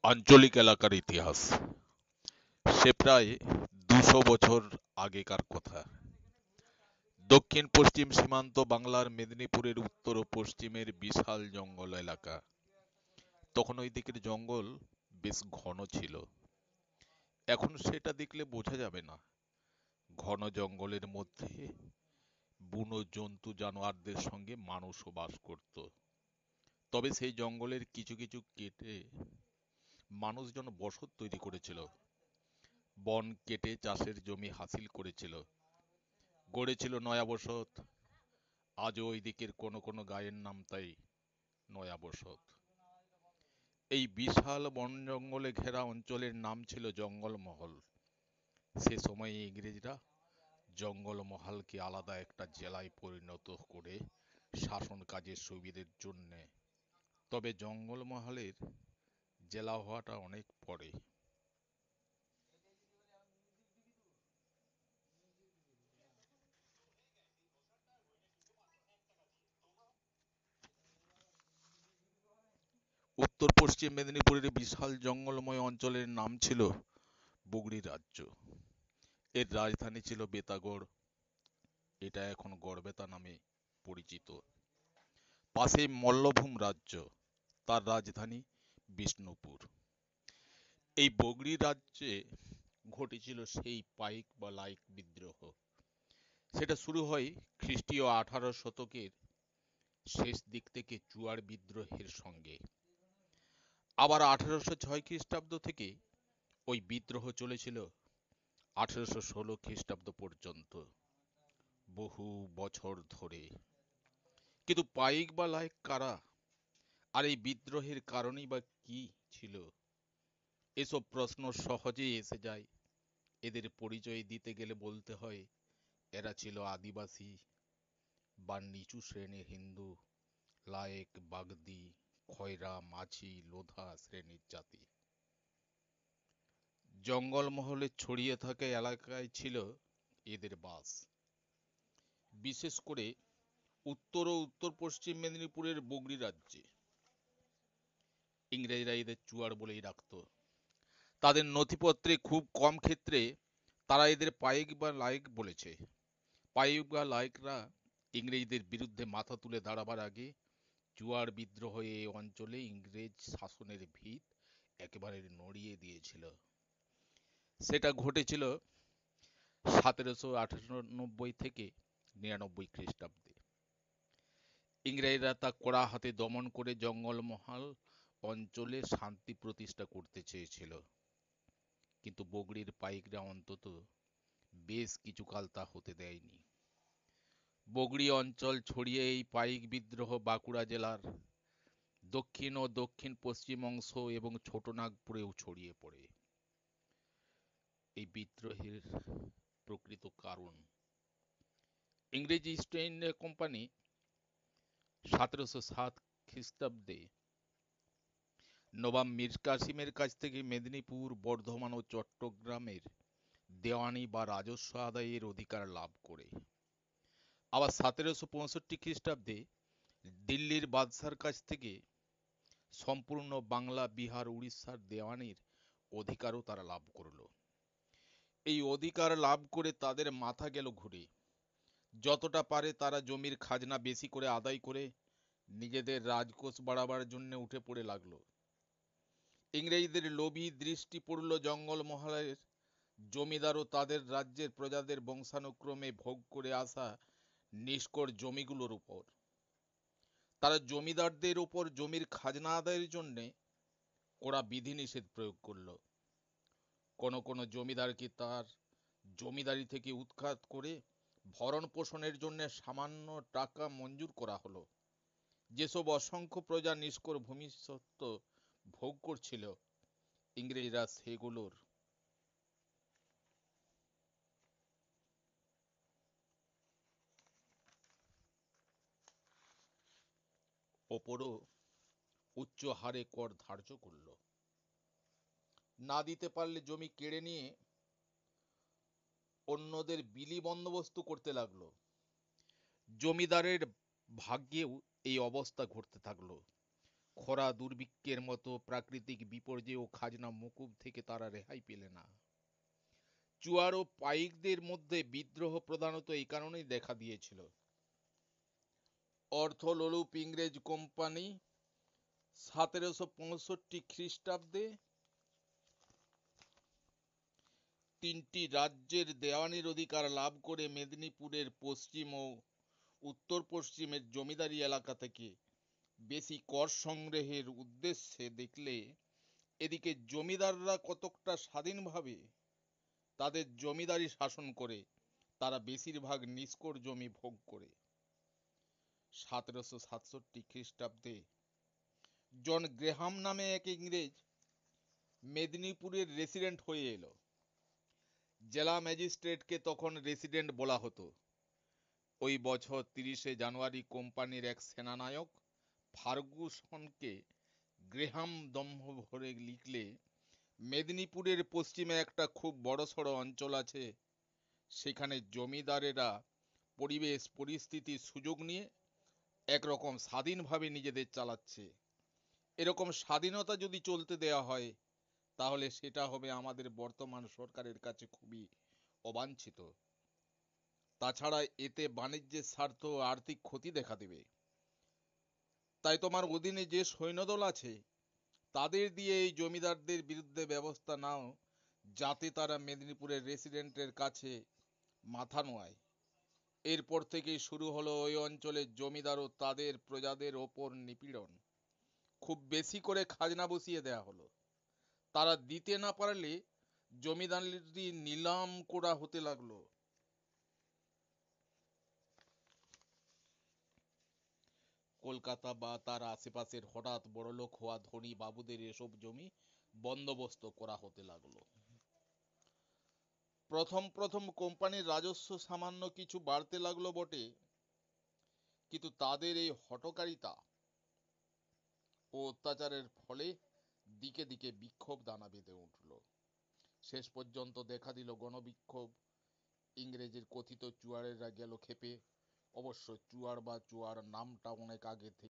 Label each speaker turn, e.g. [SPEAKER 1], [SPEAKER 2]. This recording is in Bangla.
[SPEAKER 1] আঞ্চলিক এলাকার ইতিহাস সে প্রায় ২০০ বছর আগেকার কথা। দক্ষিণ পশ্চিম সীমান্ত বাংলার মেদিনীপুরের উত্তর ও পশ্চিমের বিশাল জঙ্গল এলাকা। তখন ওই দিকের জঙ্গল বেশ ঘন ছিল। এখন সেটা দেখলে বোঝা যাবে না। ঘন জঙ্গলের মধ্যে বুনো জন্তু জানোয়ারদের সঙ্গে মানুষও বাস করত। তবে সেই জঙ্গলের কিছু কিছু কেটে মানুষজন বসত তৈরি করেছিল। বন কেটে চাষের জমি হাসিল করেছিল, গড়েছিল নয়া বসত। আজও ওই দিকের কোনো কোনো গায়ের নাম তাই নয়া বসত। এই বিশাল বন জঙ্গলে ঘেরা অঞ্চলের নাম ছিল জঙ্গলমহল। সে সময়ে ইংরেজরা জঙ্গলমহলকে আলাদা একটা জেলায় পরিণত করে শাসন কাজের সুবিধের জন্যে। তবে জঙ্গলমহলের জেলা হওয়াটা অনেক পরে। উত্তর পশ্চিম মেদিনীপুরের বিশাল জঙ্গলময় অঞ্চলের নাম ছিল বগড়ি রাজ্য। এর রাজধানী ছিল বেতাগড়। এটা এখন গড়বেতা নামে পরিচিত। পাশে মল্লভূম রাজ্য, তার রাজধানী বিষ্ণুপুর। এই বগড়ি রাজ্যে ঘটেছিল সেই পাইক বা লাইক বিদ্রোহ। সেটা শুরু হয় খ্রিস্টীয় 18 শতকের শেষ দিক থেকে চুয়ার বিদ্রোহের সঙ্গে। আবার 1806 খ্রিস্টাব্দ থেকে ওই বিদ্রোহ চলেছিল 1816 খ্রিস্টাব্দ পর্যন্ত, বহু বছর ধরে। কিন্তু পাইক বা লাইক কারা, আর এই বিদ্রোহের কারণই বা কি ছিল? এসব প্রশ্ন সহজেই এসে যায়। এদের পরিচয় দিতে গেলে বলতে হয় এরা ছিল আদিবাসী বা নিচু শ্রেণীর হিন্দু, লায়েক, বাগদি, খয়রা, মাঝি, লোধা শ্রেণীর জাতি। জঙ্গলমহলে ছড়িয়ে থাকা এলাকায় ছিল এদের বাস। বিশেষ করে উত্তর ও উত্তর পশ্চিম মেদিনীপুরের বগড়ি রাজ্যে। ইংরেজরা এদের চুয়ার বলেই ডাকত। তাদের নথিপত্রে খুব কম ক্ষেত্রে তারা এদের পাইক বা লাইক বলেছে। পাইক বা লাইকরা ইংরেজদের বিরুদ্ধে মাথা তুলে দাঁড়াবার আগে চুয়ার বিদ্রোহ এই অঞ্চলে ইংরেজ শাসনের ভিত একেবারে নড়িয়ে দিয়েছিল। সেটা ঘটেছিল 1798 থেকে 99 খ্রিস্টাব্দে। ইংরেজরা তা কড়া হাতে দমন করে জঙ্গলমহল অঞ্চলে শান্তি প্রতিষ্ঠা করতে চেয়েছিল। কিন্তু বগড়ির পাইকরা অন্তত বেশ কিছুকাল তা হতে দেয়নি। বগড়ি অঞ্চল ছড়িয়ে এই পাইক বিদ্রোহ বাঁকুড়া জেলার দক্ষিণ ও দক্ষিণ পশ্চিম অংশ এবং ছোটনাগপুরেও ছড়িয়ে পড়ে। এই বিদ্রোহের প্রকৃত কারণ, ইংরেজ ইস্ট ইন্ডিয়া কোম্পানি 1707 খ্রিস্টাব্দে নবাব মীর কাসিমের কাছ থেকে মেদিনীপুর, বর্ধমান ও চট্টগ্রামের দেওয়ানি বা রাজস্ব আদায়ের অধিকার লাভ করে। আবার 1765 খ্রিস্টাব্দে দিল্লির বাদশার কাছ থেকে সম্পূর্ণ বাংলা, বিহার, উড়িষ্যার দেওয়ানির অধিকারও তারা লাভ করল। এই অধিকার লাভ করে তাদের মাথা গেল ঘুরে। যতটা পারে তারা জমির খাজনা বেশি করে আদায় করে নিজেদের রাজকোষ বাড়াবার জন্য উঠে পড়ে লাগলো। ইংরেজদের লোভী দৃষ্টি পড়ল জঙ্গলমহলের জমিদার ও তাদের রাজ্যের প্রজাদের বংশানুক্রমে ভোগ করে আসা নিষ্কর জমিগুলোর উপর। তারা জমিদারদের উপর জমির খাজনা আদায়ের জন্য কড়া বিধিনিষেধ প্রয়োগ করল। কোন কোন জমিদারকে তার জমিদারি থেকে উৎখাত করে ভরণ পোষণের জন্য সামান্য টাকা মঞ্জুর করা হলো। যেসব অসংখ্য প্রজা নিষ্কর ভূমিসত্ত্ব ভোগ করছিল, ইংরেজরা সেগুলোর ওপরও উচ্চ হারে কর ধার্য করল। না দিতে পারলে জমি কেড়ে নিয়ে অন্যদের বিলি বন্দোবস্ত করতে লাগলো। জমিদারের ভাগ্যেও এই অবস্থা ঘটতে থাকলো। খরা দুর্ভিক্ষের মতো প্রাকৃতিক বিপর্যয় ও খাজনা মকুব থেকে তারা রেহাই পেলে না। চুয়ার ও পাইকদের মধ্যে বিদ্রোহ প্রধানত এই কারণেই দেখা দিয়েছিল। অর্থলোলুপ ইংরেজ কোম্পানি 1765 খ্রিস্টাব্দে তিনটি রাজ্যের দেওয়ানির অধিকার লাভ করে মেদিনীপুরের পশ্চিম ও উত্তর পশ্চিমের জমিদারি এলাকা থেকে বেশি কর সংগ্রহের উদ্দেশ্যে দেখলে এদিকে জমিদাররা কতকটা স্বাধীনভাবে তাদের জমিদারি শাসন করে তারা বেশিরভাগ নিষ্কর জমি ভোগ করে। 1767 খ্রিস্টাব্দে জন গ্রেহাম নামে এক ইংরেজ মেদিনীপুরের রেসিডেন্ট হয়ে এলো। জেলা ম্যাজিস্ট্রেটকে তখন রেসিডেন্ট বলা হতো। ওই বছর 30শে জানুয়ারি কোম্পানির এক সেনানায়ক ফার্গুসনকে গ্রেহাম দম্ভ ভরে লিখলে, মেদিনীপুরের পশ্চিমে একটা খুব বড়সড় অঞ্চল আছে, সেখানে জমিদারেরা পরিবেশ পরিস্থিতির সুযোগ নিয়ে একরকম স্বাধীনভাবে নিজেদের চালাচ্ছে। এরকম স্বাধীনতা যদি চলতে দেয়া হয় তাহলে সেটা হবে আমাদের বর্তমান সরকারের কাছে খুবই অবাঞ্ছিত। তাছাড়া এতে বাণিজ্যের স্বার্থ ও আর্থিক ক্ষতি দেখা দেবে। তাই তোমার অধীনে যে সৈন্যদল আছে তাদের দিয়ে এই জমিদারদের বিরুদ্ধে ব্যবস্থা নাও, যাতে তারা মেদিনীপুরের রেসিডেন্টের কাছে মাথা নোয়ায়। এরপর থেকেই শুরু হলো ওই অঞ্চলের জমিদার ও তাদের প্রজাদের ওপর নিপীড়ন। খুব বেশি করে খাজনা বসিয়ে দেয়া হলো। তারা দিতে না পারলে জমিদারি নিলাম করা হতে লাগলো। কলকাতা বা তার আশেপাশের হঠাৎ বড়লোক হওয়া ধনী বাবুদের এসব জমি বন্দোবস্ত করা হতে লাগলো। প্রথম প্রথম কোম্পানির রাজস্ব সামান্য কিছু বাড়তে লাগলো বটে, কিন্তু তাদের এই হঠকারিতা ও অত্যাচারের ফলে দিকে দিকে বিক্ষোভ দানা বেঁধে উঠল। শেষ পর্যন্ত দেখা দিল গণবিক্ষোভ। ইংরেজের কথিত চুয়ারেরা গেল খেপে। অবশ্য চুয়ার বা চুয়ার নামটা অনেক আগে থেকে